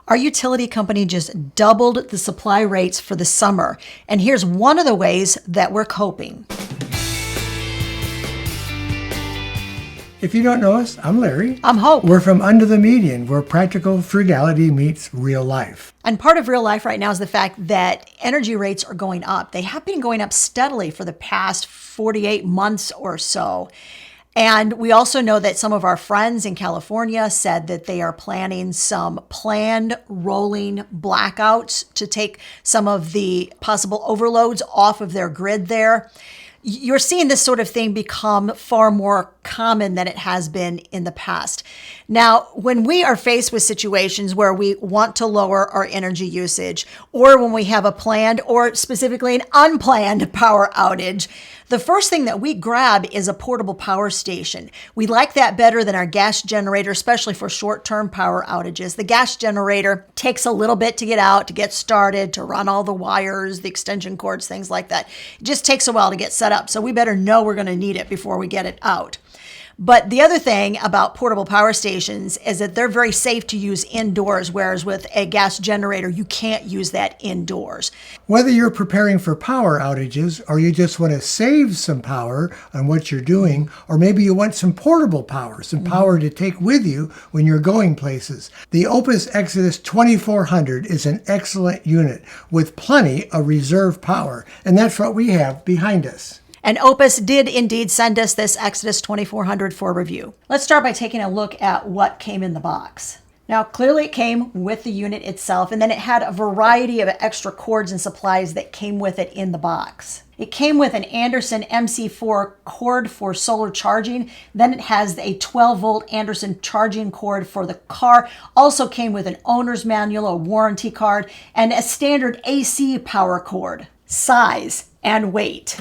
Our utility company just doubled the supply rates for the summer. And here's one of the ways that we're coping. If you don't know us, I'm Larry. I'm Hope. We're from Under the Median, where practical frugality meets real life. And part of real life right now is the fact that energy rates are going up. They have been going up steadily for the past 48 months or so. And we also know that some of our friends in California said that they are planning some planned rolling blackouts to take some of the possible overloads off of their grid there. You're seeing this sort of thing become far more common than it has been in the past. Now, when we are faced with situations where we want to lower our energy usage, or when we have a planned or specifically an unplanned power outage, the first thing that we grab is a portable power station. We like that better than our gas generator, especially for short-term power outages. The gas generator takes a little bit to get out, to get started, to run all the wires, the extension cords, things like that. It just takes a while to get set up, so we better know we're going to need it before we get it out. But the other thing about portable power stations is that they're very safe to use indoors, whereas with a gas generator, you can't use that indoors. Whether you're preparing for power outages, or you just want to save some power on what you're doing, or maybe you want some portable power, some power to take with you when you're going places, the Oupes Exodus 2400 is an excellent unit with plenty of reserve power, and that's what we have behind us. And Oupes did indeed send us this Exodus 2400 for review. Let's start by taking a look at what came in the box. Now, clearly it came with the unit itself, and then it had a variety of extra cords and supplies that came with it in the box. It came with an Anderson MC4 cord for solar charging. Then it has a 12-volt Anderson charging cord for the car. Also came with an owner's manual, a warranty card, and a standard AC power cord. Size and weight.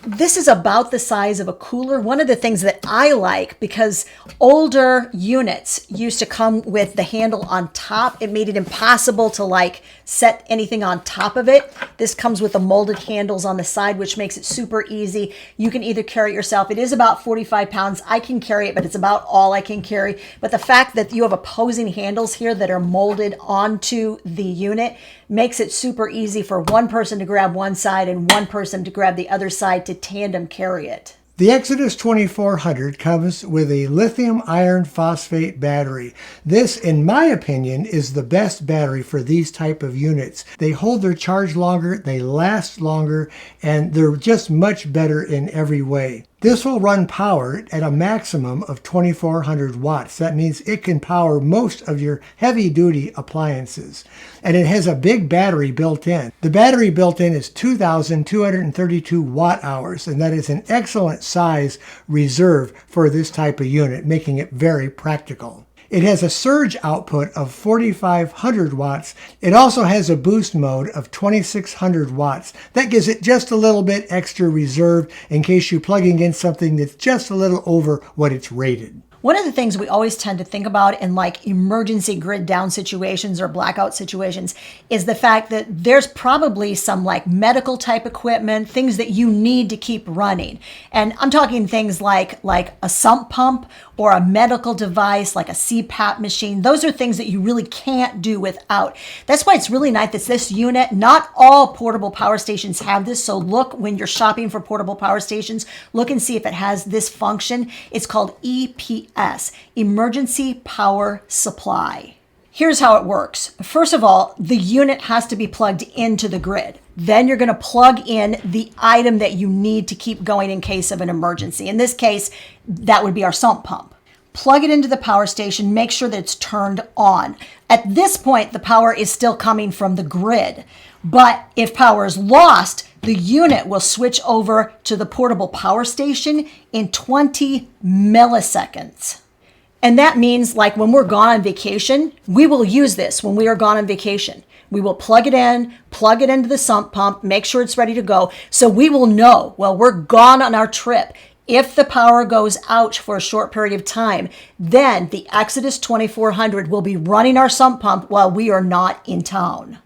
This is about the size of a cooler. One of the things that I like, because older units used to come with the handle on top, it made it impossible to set anything on top of it. This comes with the molded handles on the side, which makes it super easy. You can either carry it yourself. It is about 45 pounds. I can carry it, but it's about all I can carry. But the fact that you have opposing handles here that are molded onto the unit makes it super easy for one person to grab one side and one person to grab the other side to tandem carry it. The Exodus 2400 comes with a lithium iron phosphate battery. This, in my opinion, is the best battery for these type of units. They hold their charge longer, they last longer, and they're just much better in every way. This will run power at a maximum of 2400 watts. That means it can power most of your heavy-duty appliances. And it has a big battery built in. The battery built in is 2,232 watt-hours, and that is an excellent size reserve for this type of unit, making it very practical. It has a surge output of 4,500 watts. It also has a boost mode of 2,600 watts. That gives it just a little bit extra reserve in case you're plugging in something that's just a little over what it's rated. One of the things we always tend to think about in emergency grid down situations or blackout situations is the fact that there's probably some medical type equipment, things that you need to keep running. And I'm talking things like a sump pump or a medical device like a CPAP machine. Those are things that you really can't do without. That's why it's really nice that this unit, not all portable power stations have this. So look, when you're shopping for portable power stations, look and see if it has this function. It's called EPS, Emergency Power Supply. Here's how it works. First of all, the unit has to be plugged into the grid. Then you're going to plug in the item that you need to keep going in case of an emergency. In this case, that would be our sump pump. Plug it into the power station, make sure that it's turned on. At this point, the power is still coming from the grid. But if power is lost, the unit will switch over to the portable power station in 20 milliseconds. And that means when we're gone on vacation, we will use this when we are gone on vacation. We will plug it into the sump pump, make sure it's ready to go. So we will know, we're gone on our trip. If the power goes out for a short period of time, then the Exodus 2400 will be running our sump pump while we are not in town.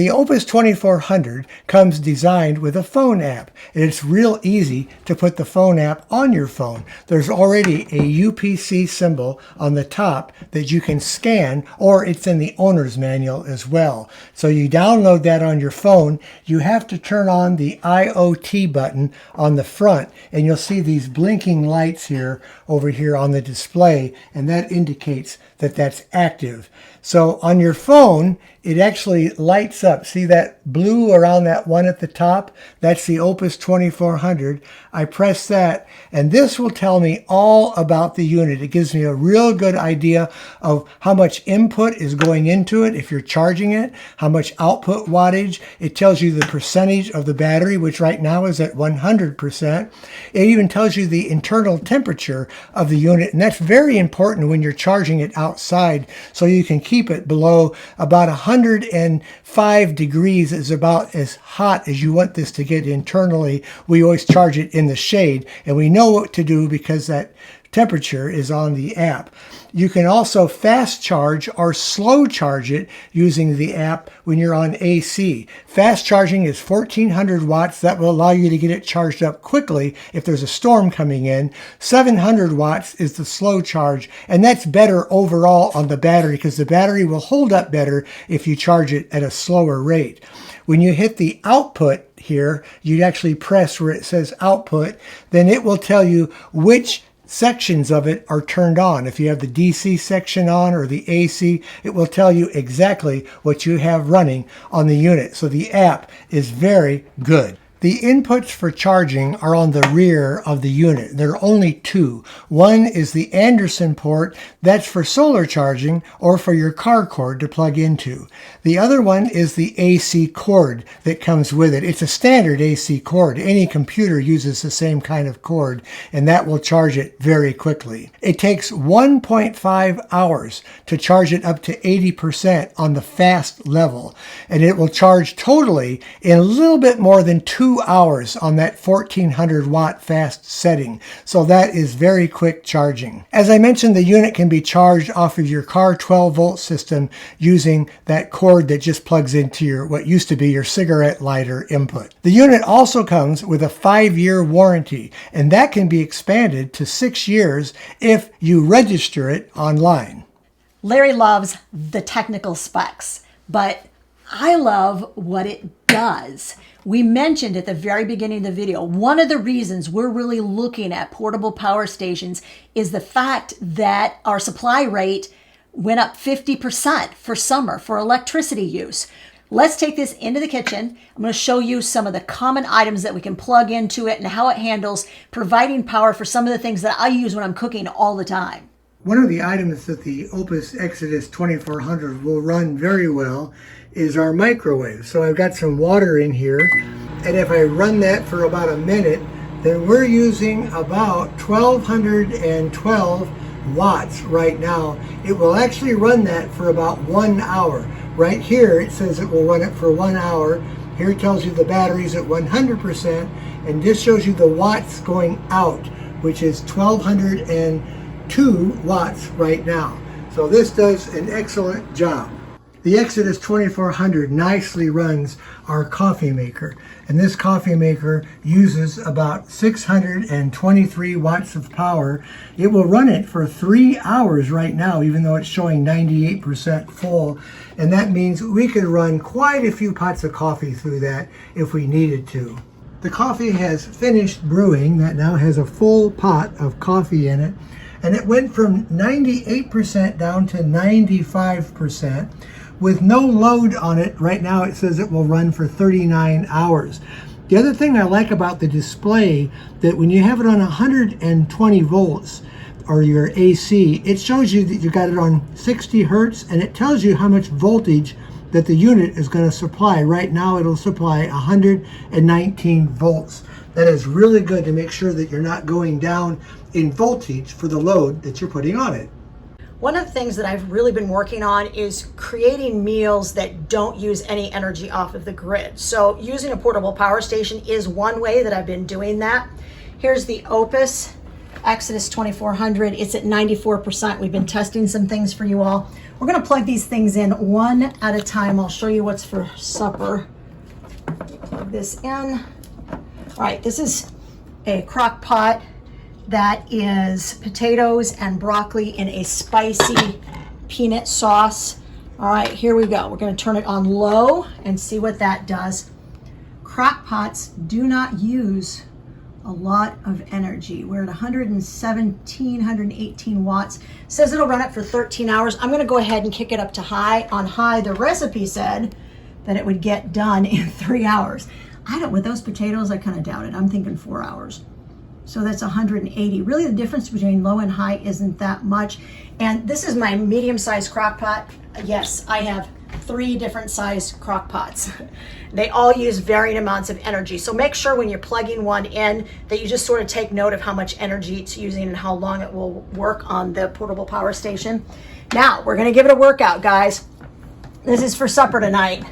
The Oupes 2400 comes designed with a phone app, and it's real easy to put the phone app on your phone. There's already a UPC symbol on the top that you can scan, or it's in the owner's manual as well. So you download that on your phone. You have to turn on the IoT button on the front, and you'll see these blinking lights here over here on the display, and that indicates that that's active. So on your phone, it actually lights up. See that blue around that one at the top? That's the Oupes 2400. I press that, and this will tell me all about the unit. It gives me a real good idea of how much input is going into it if you're charging it, how much output wattage. It tells you the percentage of the battery, which right now is at 100%. It even tells you the internal temperature of the unit, and that's very important when you're charging it outside, so you can keep it below about 105 degrees is about as hot as you want this to get internally. We always charge it in the shade, and we know what to do because that temperature is on the app. You can also fast charge or slow charge it using the app when you're on AC. Fast charging is 1400 watts. That will allow you to get it charged up quickly if there's a storm coming in. 700 watts is the slow charge, and that's better overall on the battery because the battery will hold up better if you charge it at a slower rate. When you hit the output here, you actually press where it says output, then it will tell you which sections of it are turned on. If you have the DC section on or the AC, it will tell you exactly what you have running on the unit. So the app is very good. The inputs for charging are on the rear of the unit. There are only two. One is the Anderson port. That's for solar charging or for your car cord to plug into. The other one is the AC cord that comes with it. It's a standard AC cord. Any computer uses the same kind of cord, and that will charge it very quickly. It takes 1.5 hours to charge it up to 80% on the fast level, and it will charge totally in a little bit more than 2 hours on that 1400 watt fast setting. So that is very quick charging. As I mentioned, the unit can be charged off of your car 12 volt system using that cord that just plugs into your what used to be your cigarette lighter input. The unit also comes with a 5-year warranty, and that can be expanded to 6 years if you register it online. Larry loves the technical specs, but I love what it does. We mentioned at the very beginning of the video, one of the reasons we're really looking at portable power stations is the fact that our supply rate went up 50% for summer for electricity use. Let's take this into the kitchen. I'm going to show you some of the common items that we can plug into it and how it handles providing power for some of the things that I use when I'm cooking all the time. One of the items that the Oupes Exodus 2400 will run very well is our microwave. So I've got some water in here, and if I run that for about a minute, then we're using about 1212 watts right now. It will actually run that for about 1 hour. Right here it says it will run it for 1 hour. Here it tells you the battery's at 100%, and this shows you the watts going out, which is 1202 watts right now. So this does an excellent job. The Exodus 2400 nicely runs our coffee maker, and this coffee maker uses about 623 watts of power. It will run it for 3 hours right now, even though it's showing 98% full, and that means we could run quite a few pots of coffee through that if we needed to. The coffee has finished brewing. That now has a full pot of coffee in it, and it went from 98% down to 95%. With no load on it, right now it says it will run for 39 hours. The other thing I like about the display, that when you have it on 120 volts, or your AC, it shows you that you got it on 60 hertz, and it tells you how much voltage that the unit is going to supply. Right now it'll supply 119 volts. That is really good to make sure that you're not going down in voltage for the load that you're putting on it. One of the things that I've really been working on is creating meals that don't use any energy off of the grid. So using a portable power station is one way that I've been doing that. Here's the Oupes Exodus 2400. It's at 94%. We've been testing some things for you all. We're gonna plug these things in one at a time. I'll show you what's for supper. Plug this in. All right, this is a crock pot that is potatoes and broccoli in a spicy peanut sauce. All right, here we go. We're gonna turn it on low and see what that does. Crock pots do not use a lot of energy. We're at 117, 118 watts. It says it'll run it for 13 hours. I'm gonna go ahead and kick it up to high. On high, the recipe said that it would get done in 3 hours. With those potatoes, I kind of doubt it. I'm thinking 4 hours. So that's 180. Really, the difference between low and high isn't that much. And this is my medium-sized crock pot. Yes, I have 3 different size crock pots. They all use varying amounts of energy. So make sure when you're plugging one in that you just sort of take note of how much energy it's using and how long it will work on the portable power station. Now, we're gonna give it a workout, guys. This is for supper tonight.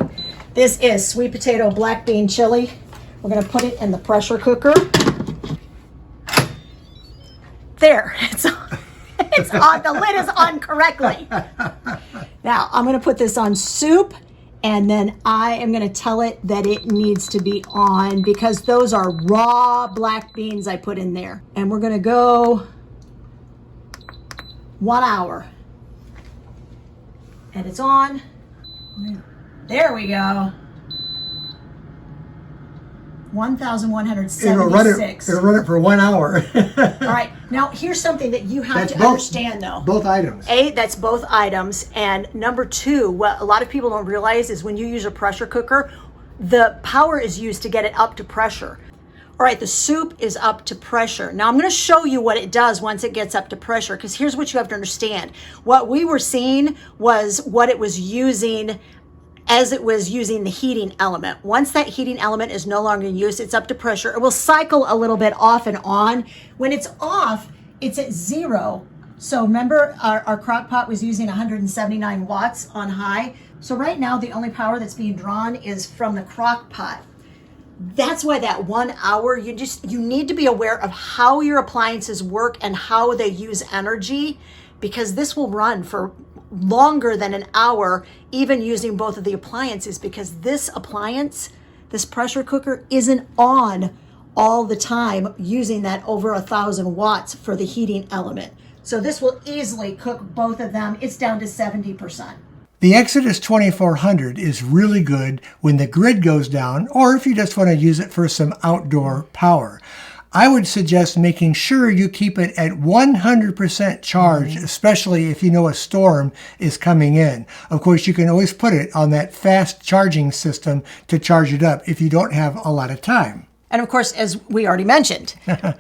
This is sweet potato black bean chili. We're gonna put it in the pressure cooker. There, it's on, the lid is on correctly. Now, I'm gonna put this on soup, and then I am gonna tell it that it needs to be on because those are raw black beans I put in there. And we're gonna go 1 hour. And it's on. There we go. 1,176. It'll run it for 1 hour. All right. Now, here's something that you have to understand, though. Both items. That's both items. And number 2, what a lot of people don't realize is when you use a pressure cooker, the power is used to get it up to pressure. All right, the soup is up to pressure. Now, I'm going to show you what it does once it gets up to pressure, because here's what you have to understand. What we were seeing was what it was using as it was using the heating element. Once that heating element is no longer in use, it's up to pressure. It will cycle a little bit off and on. When it's off, it's at 0. So remember, our crock pot was using 179 watts on high. So right now, the only power that's being drawn is from the crock pot. That's why that 1 hour, you need to be aware of how your appliances work and how they use energy, because this will run for longer than an hour, even using both of the appliances, because this appliance, this pressure cooker, isn't on all the time using that over 1,000 watts for the heating element. So this will easily cook both of them. It's down to 70%. The Exodus 2400 is really good when the grid goes down, or if you just want to use it for some outdoor power. I would suggest making sure you keep it at 100% charge, especially if you know a storm is coming in. Of course, you can always put it on that fast charging system to charge it up if you don't have a lot of time. And of course, as we already mentioned,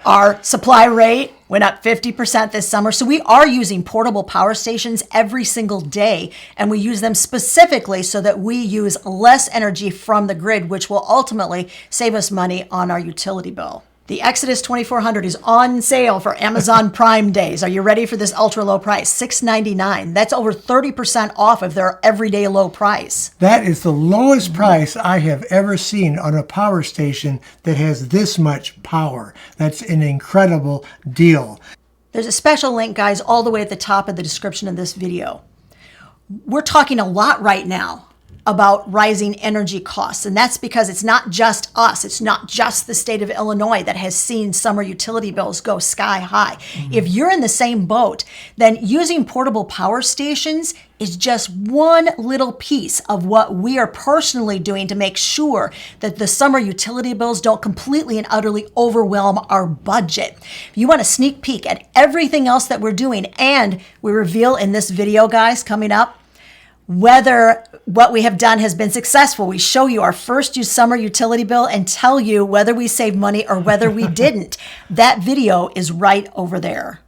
our supply rate went up 50% this summer. So we are using portable power stations every single day. And we use them specifically so that we use less energy from the grid, which will ultimately save us money on our utility bill. The Exodus 2400 is on sale for Amazon Prime days. Are you ready for this ultra low price? $6.99. That's over 30% off of their everyday low price. That is the lowest price I have ever seen on a power station that has this much power. That's an incredible deal. There's a special link, guys, all the way at the top of the description of this video. We're talking a lot right now about rising energy costs. And that's because it's not just us. It's not just the state of Illinois that has seen summer utility bills go sky high. If you're in the same boat, then using portable power stations is just one little piece of what we are personally doing to make sure that the summer utility bills don't completely and utterly overwhelm our budget. If you want a sneak peek at everything else that we're doing, and we reveal in this video, guys, coming up, whether what we have done has been successful. We show you our first summer utility bill and tell you whether we saved money or whether we didn't. That video is right over there.